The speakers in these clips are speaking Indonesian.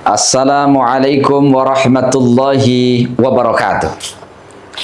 Assalamualaikum warahmatullahi wabarakatuh.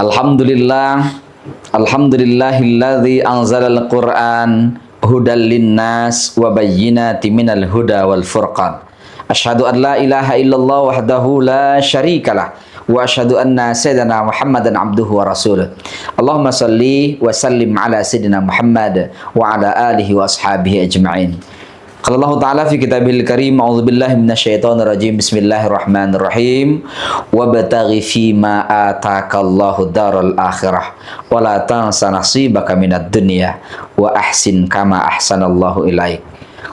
Alhamdulillah, alhamdulillahilladzi anzalal Qur'an hudal linnas wa bayyinatin minal huda wal furqan. Asyhadu an la ilaha illallah wahdahu la syarikalah wa asyhadu anna sayyidina Muhammadan abduhu wa rasuluh. Allahumma salli wa sallim ala sayyidina Muhammad wa ala alihi wa ashabihi ajma'in. Qala Allah Ta'ala fi kitabil karim, a'udzubillahi minasyaitonir rajim, bismillahirrahmanirrahim, wabtaghi fima atakallahu daral akhirah wa la tansa nasibaka minad dunya wa ahsin kama ahsanallahu ilaik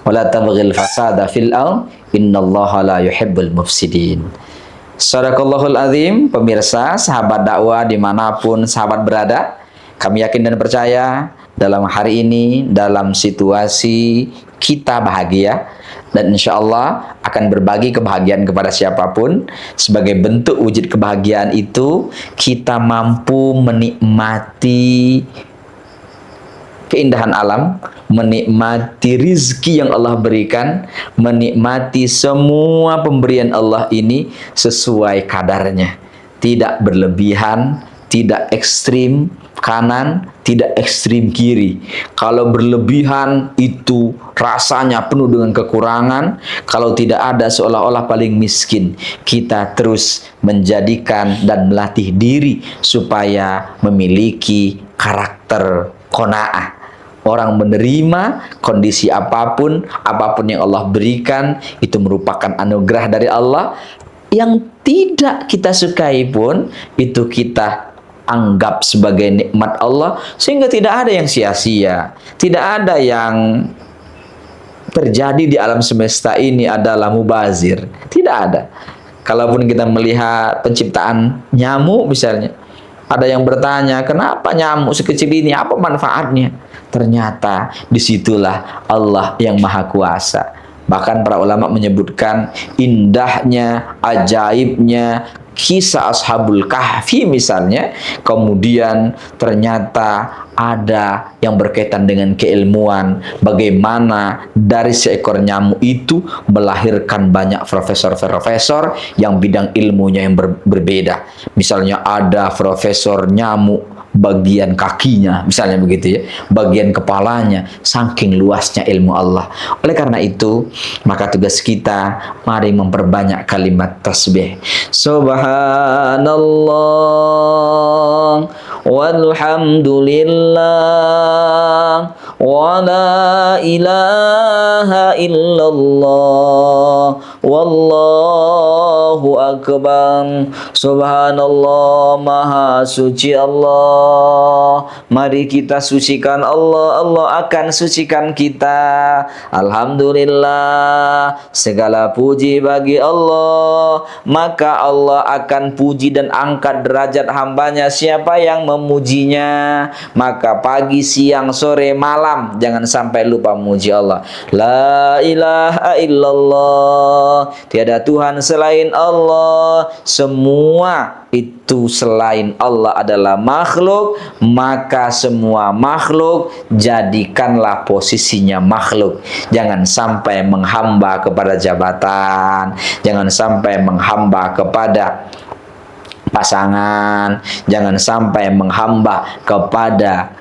wa la tabghil fasada fil ard innallaha la yuhibbul mufsidin. Sadaqallahul azim. Pemirsa, sahabat dakwah dimanapun sahabat berada, kami yakin dan percaya dalam hari ini, dalam situasi kita bahagia, dan insya Allah akan berbagi kebahagiaan kepada siapapun. Sebagai bentuk wujud kebahagiaan itu, kita mampu menikmati keindahan alam, menikmati rizki yang Allah berikan, menikmati semua pemberian Allah ini sesuai kadarnya, tidak berlebihan, tidak ekstrim kanan, tidak ekstrim kiri. Kalau berlebihan itu rasanya penuh dengan kekurangan, kalau tidak ada seolah-olah paling miskin. Kita terus menjadikan dan melatih diri supaya memiliki karakter qanaah. Orang menerima kondisi apapun, apapun yang Allah berikan, itu merupakan anugerah dari Allah. Yang tidak kita sukai pun, itu kita anggap sebagai nikmat Allah, sehingga tidak ada yang sia-sia, tidak ada yang terjadi di alam semesta ini adalah mubazir, tidak ada. Kalaupun kita melihat penciptaan nyamuk misalnya, ada yang bertanya, kenapa nyamuk sekecil ini, apa manfaatnya? Ternyata disitulah Allah yang maha kuasa. Bahkan para ulama menyebutkan indahnya, ajaibnya kisah Ashabul Kahfi misalnya, kemudian ternyata ada yang berkaitan dengan keilmuan, bagaimana dari seekor nyamuk itu melahirkan banyak profesor-profesor yang bidang ilmunya yang berbeda. Misalnya ada profesor nyamuk bagian kakinya, misalnya begitu ya, bagian kepalanya, saking luasnya ilmu Allah. Oleh karena itu, maka tugas kita, mari memperbanyak kalimat tasbih. Subhanallah walhamdulillah wa la ilaha illallah wallahu akbar. Subhanallah, maha suci Allah. Mari kita sucikan Allah, Allah akan sucikan kita. Alhamdulillah, segala puji bagi Allah, maka Allah akan puji dan angkat derajat hambanya siapa yang memujinya. Maka pagi, siang, sore, malam jangan sampai lupa memuji Allah. La ilaha illallah, tiada Tuhan selain Allah. Semua itu selain Allah adalah makhluk, maka semua makhluk jadikanlah posisinya makhluk. Jangan sampai menghamba kepada jabatan, jangan sampai menghamba kepada pasangan, jangan sampai menghamba kepada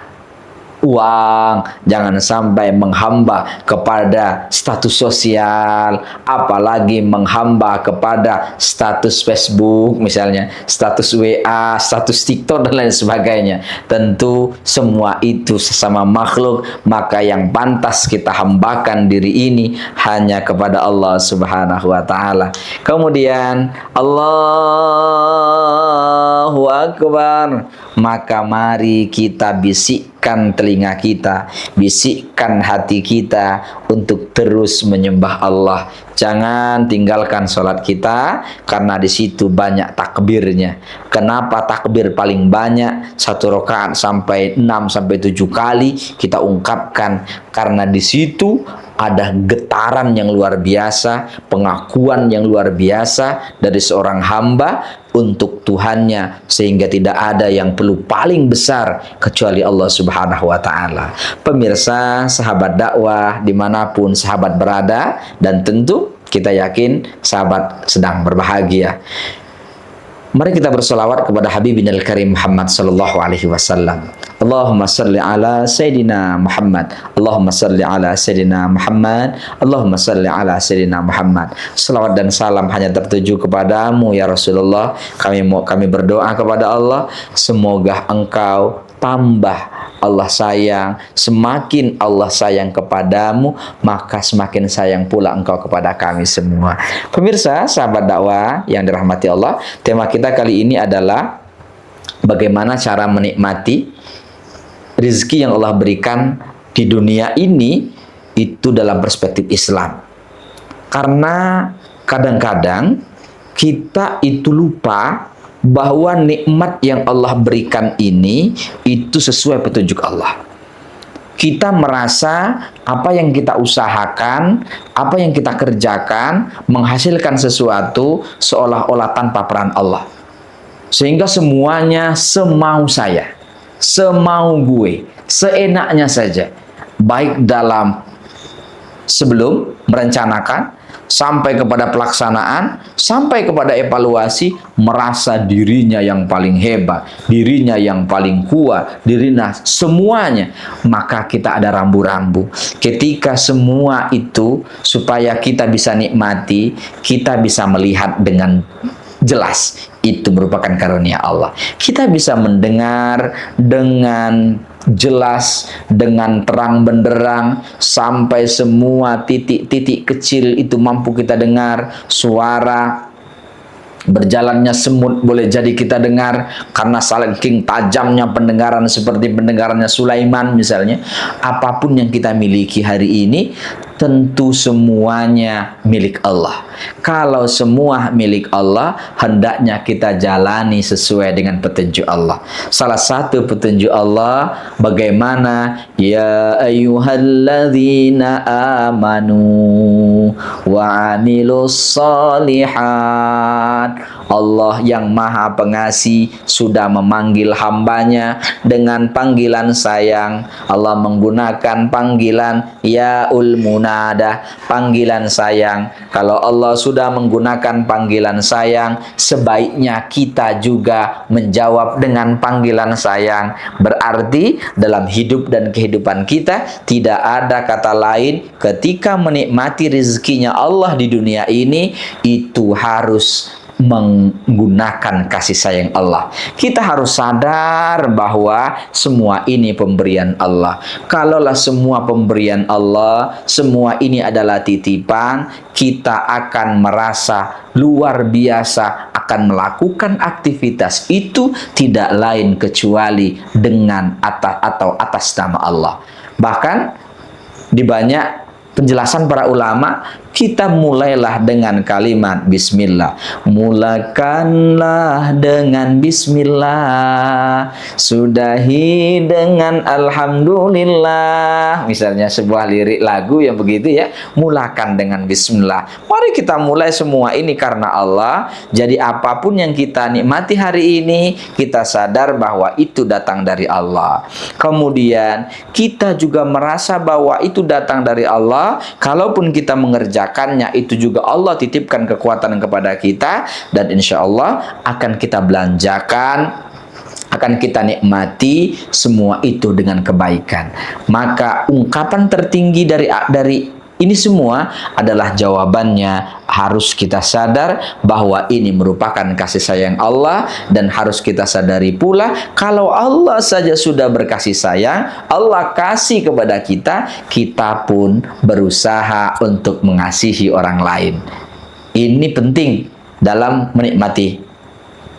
uang, jangan sampai menghamba kepada status sosial, apalagi menghamba kepada status Facebook misalnya, status WA, status TikTok dan lain sebagainya. Tentu semua itu sesama makhluk, maka yang pantas kita hambakan diri ini hanya kepada Allah Subhanahu wa taala. Kemudian Allahu Akbar, maka mari kita bisikkan telinga kita, bisikkan hati kita untuk terus menyembah Allah. Jangan tinggalkan sholat kita, karena di situ banyak takbirnya. Kenapa takbir paling banyak? 1 rakaat sampai 6 sampai 7 kali kita ungkapkan, karena di situ ada getaran yang luar biasa, pengakuan yang luar biasa dari seorang hamba untuk Tuhannya, sehingga tidak ada yang perlu paling besar kecuali Allah Subhanahu wa ta'ala. Pemirsa, sahabat dakwah dimanapun sahabat berada, dan tentu kita yakin sahabat sedang berbahagia. Mari kita bersolawat kepada Habibinal Karim Muhammad sallallahu alaihi wasallam. Allahumma salli ala Sayyidina Muhammad. Allahumma salli ala Sayyidina Muhammad. Allahumma salli ala Sayyidina Muhammad. Salawat dan salam hanya tertuju kepadamu ya Rasulullah. Kami berdoa kepada Allah, semoga Engkau tambah Allah sayang. Semakin Allah sayang kepadamu, maka semakin sayang pula Engkau kepada kami semua. Pemirsa, sahabat dakwah yang dirahmati Allah, tema kita kali ini adalah bagaimana cara menikmati rezeki yang Allah berikan di dunia ini itu dalam perspektif Islam. Karena kadang-kadang kita itu lupa bahwa nikmat yang Allah berikan ini itu sesuai petunjuk Allah. Kita merasa apa yang kita usahakan, apa yang kita kerjakan menghasilkan sesuatu seolah-olah tanpa peran Allah. Sehingga semuanya semau saya, semau gue, seenaknya saja. Baik dalam sebelum merencanakan, sampai kepada pelaksanaan, sampai kepada evaluasi, merasa dirinya yang paling hebat, dirinya yang paling kuat, dirinya semuanya. Maka kita ada rambu-rambu. Ketika semua itu, supaya kita bisa nikmati, kita bisa melihat dengan jelas, itu merupakan karunia Allah. Kita bisa mendengar dengan jelas, dengan terang benderang, sampai semua titik-titik kecil itu mampu kita dengar. Suara berjalannya semut boleh jadi kita dengar, karena saking tajamnya pendengaran, seperti pendengarannya Sulaiman misalnya. Apapun yang kita miliki hari ini tentu semuanya milik Allah. Kalau semua milik Allah, hendaknya kita jalani sesuai dengan petunjuk Allah. Salah satu petunjuk Allah bagaimana, ya ayyuhalladzina amanu wa amilus solihat. Allah yang maha pengasih sudah memanggil hambanya dengan panggilan sayang. Allah menggunakan panggilan yaul munada, panggilan sayang. Kalau Allah sudah menggunakan panggilan sayang, sebaiknya kita juga menjawab dengan panggilan sayang. Berarti dalam hidup dan kehidupan kita tidak ada kata lain ketika menikmati rezekinya Allah di dunia ini, itu harus menggunakan kasih sayang Allah. Kita harus sadar bahwa semua ini pemberian Allah. Kalaulah semua pemberian Allah, semua ini adalah titipan, kita akan merasa luar biasa, akan melakukan aktivitas itu tidak lain kecuali dengan atas nama Allah. Bahkan di banyak penjelasan para ulama, kita mulailah dengan kalimat bismillah. Mulakanlah dengan bismillah, sudahi dengan alhamdulillah. Misalnya sebuah lirik lagu yang begitu ya, mulakan dengan bismillah. Mari kita mulai semua ini karena Allah. Jadi apapun yang kita nikmati hari ini, kita sadar bahwa itu datang dari Allah. Kemudian kita juga merasa bahwa itu datang dari Allah. Kalaupun kita mengerjakannya, itu juga Allah titipkan kekuatan kepada kita, dan insya Allah akan kita belanjakan, akan kita nikmati semua itu dengan kebaikan. Maka ungkapan tertinggi dari ini semua adalah jawabannya, harus kita sadar bahwa ini merupakan kasih sayang Allah, dan harus kita sadari pula kalau Allah saja sudah berkasih sayang, Allah kasih kepada kita, kita pun berusaha untuk mengasihi orang lain. Ini penting dalam menikmati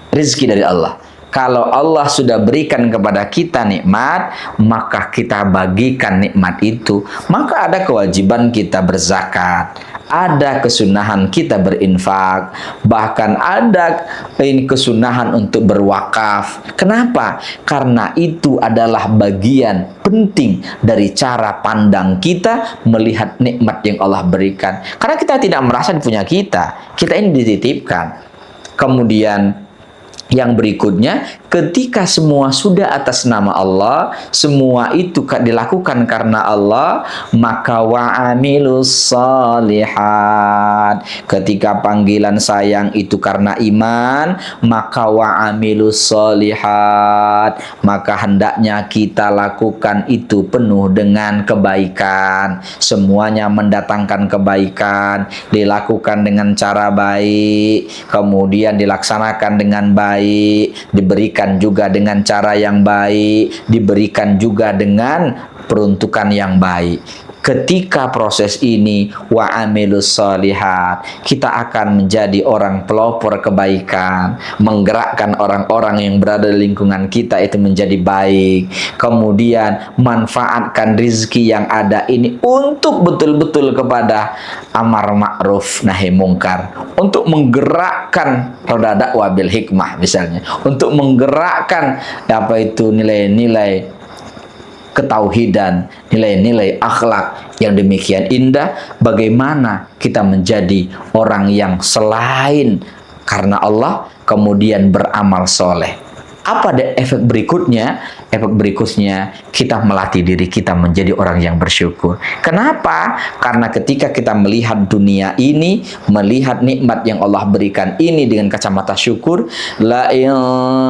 rezeki dari Allah. Kalau Allah sudah berikan kepada kita nikmat, maka kita bagikan nikmat itu. Maka ada kewajiban kita berzakat, ada kesunahan kita berinfak, bahkan ada kesunahan untuk berwakaf. Kenapa? Karena itu adalah bagian penting dari cara pandang kita melihat nikmat yang Allah berikan. Karena kita tidak merasa punya kita ini dititipkan. Kemudian Yang berikutnya, ketika semua sudah atas nama Allah, semua itu dilakukan karena Allah, maka wa'amilus salihat. Ketika panggilan sayang itu karena iman, maka wa'amilus salihat. Maka hendaknya kita lakukan itu penuh dengan kebaikan. Semuanya mendatangkan kebaikan, dilakukan dengan cara baik, kemudian dilaksanakan dengan baik, diberikan juga dengan cara yang baik, diberikan juga dengan peruntukan yang baik. Ketika proses ini wa'amilus sholihat, kita akan menjadi orang pelopor kebaikan, menggerakkan orang-orang yang berada di lingkungan kita itu menjadi baik. Kemudian manfaatkan rizki yang ada ini untuk betul-betul kepada amar ma'ruf nahi mungkar, untuk menggerakkan roda dakwah bil hikmah misalnya, untuk menggerakkan apa itu nilai-nilai ketauhidan, nilai-nilai akhlak yang demikian indah. Bagaimana kita menjadi orang yang selain karena Allah kemudian beramal soleh. Apa efek berikutnya? Efek berikutnya kita melatih diri kita menjadi orang yang bersyukur. Kenapa? Karena ketika kita melihat dunia ini, melihat nikmat yang Allah berikan ini dengan kacamata syukur, la in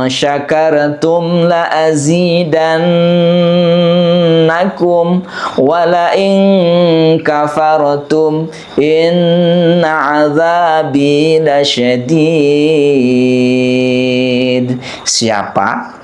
syakartum la azidannakum wa la in kafartum inna azabi lasyadid. Siapa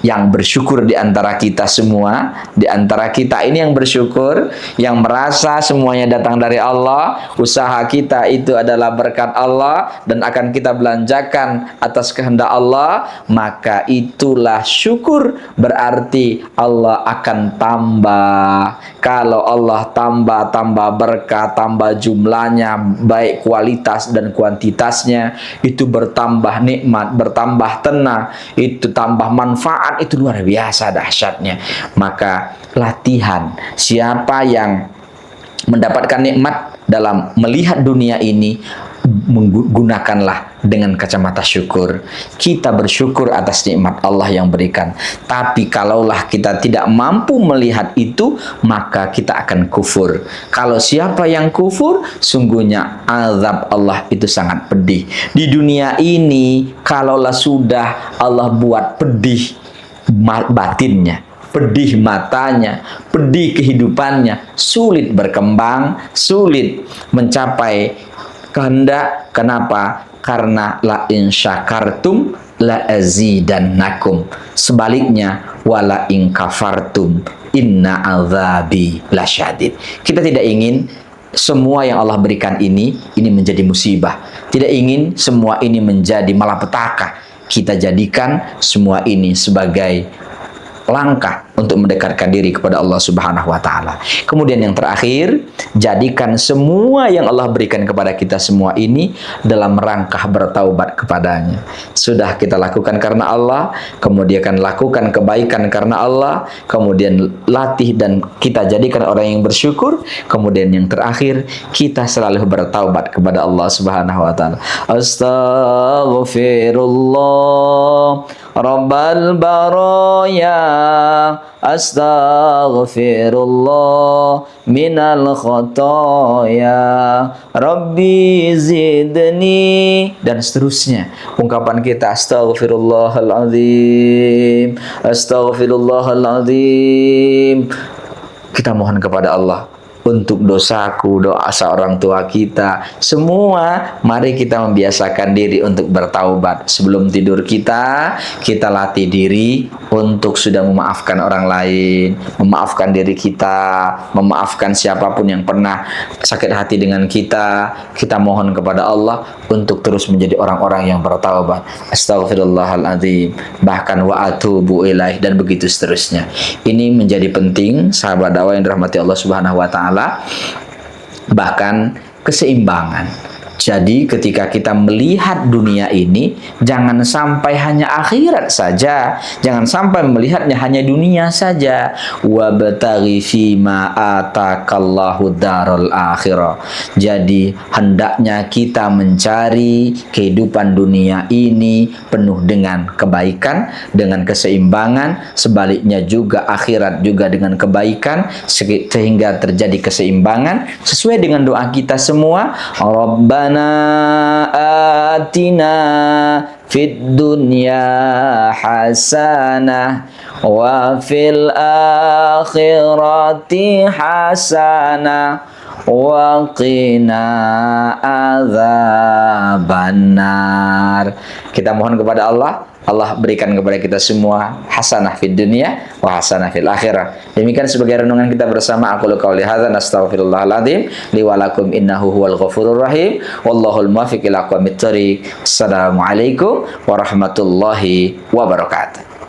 yang bersyukur di antara kita semua, di antara kita ini yang bersyukur, yang merasa semuanya datang dari Allah, usaha kita itu adalah berkat Allah dan akan kita belanjakan atas kehendak Allah, maka itulah syukur. Berarti Allah akan tambah. Kalau Allah tambah berkah, tambah jumlahnya, baik kualitas dan kuantitasnya, itu bertambah nikmat, bertambah tenang, itu tambah manfaat, itu luar biasa dahsyatnya. Maka latihan, siapa yang mendapatkan nikmat dalam melihat dunia ini, menggunakanlah dengan kacamata syukur. Kita bersyukur atas nikmat Allah yang berikan. Tapi kalaulah kita tidak mampu melihat itu, maka kita akan kufur. Kalau siapa yang kufur, sungguhnya azab Allah itu sangat pedih. Di dunia ini, kalaulah sudah Allah buat pedih batinnya, pedih matanya, pedih kehidupannya, sulit berkembang, sulit mencapai kehendak. Kenapa? Karena la in syakartum la azidannakum. Sebaliknya, wala in kafartum inna azabi lasyadid. Kita tidak ingin semua yang Allah berikan ini menjadi musibah. Tidak ingin semua ini menjadi malapetaka. Kita jadikan semua ini sebagai langkah untuk mendekatkan diri kepada Allah Subhanahu wa taala. Kemudian yang terakhir, jadikan semua yang Allah berikan kepada kita semua ini dalam rangka bertaubat kepadanya. Sudah kita lakukan karena Allah, kemudian akan lakukan kebaikan karena Allah, kemudian latih dan kita jadikan orang yang bersyukur, kemudian yang terakhir, kita selalu bertaubat kepada Allah Subhanahu wa taala. Astaghfirullah Rabbal baraya, astaghfirullah minal khotoya, Rabbi zidni, dan seterusnya. Ungkapan kita astaghfirullahaladzim, astaghfirullahaladzim. Kita mohon kepada Allah untuk dosaku, doa orang tua kita, semua. Mari kita membiasakan diri untuk bertaubat. Sebelum tidur kita latih diri untuk sudah memaafkan orang lain, memaafkan diri kita, memaafkan siapapun yang pernah sakit hati dengan kita. Kita mohon kepada Allah untuk terus menjadi orang-orang yang bertaubat. Astaghfirullahaladzim, bahkan wa atubu ilaih, dan begitu seterusnya. Ini menjadi penting, sahabat dakwah yang dirahmati Allah Subhanahu wa taala. Bahkan keseimbangan Jadi ketika kita melihat dunia ini, jangan sampai hanya akhirat saja, jangan sampai melihatnya hanya dunia saja. Wabtaghi fima atakallahu darul akhirah. Jadi hendaknya kita mencari kehidupan dunia ini penuh dengan kebaikan, dengan keseimbangan, sebaliknya juga akhirat juga dengan kebaikan, sehingga terjadi keseimbangan sesuai dengan doa kita semua. Rabbana atina fid dunya hasanah wa fil akhirati hasanah wa qina adzabannar. Kita mohon kepada Allah, Allah berikan kepada kita semua hasanah fid dunya wa hasanah fil akhirah. Demikian sebagai renungan kita bersama. Aku qouli hadza nastaghfirullahal azim li wa lakum innahu huwal ghafurur rahim. Wallahul muwaffiq ila aqwamit thoriq. Assalamualaikum warahmatullahi wabarakatuh.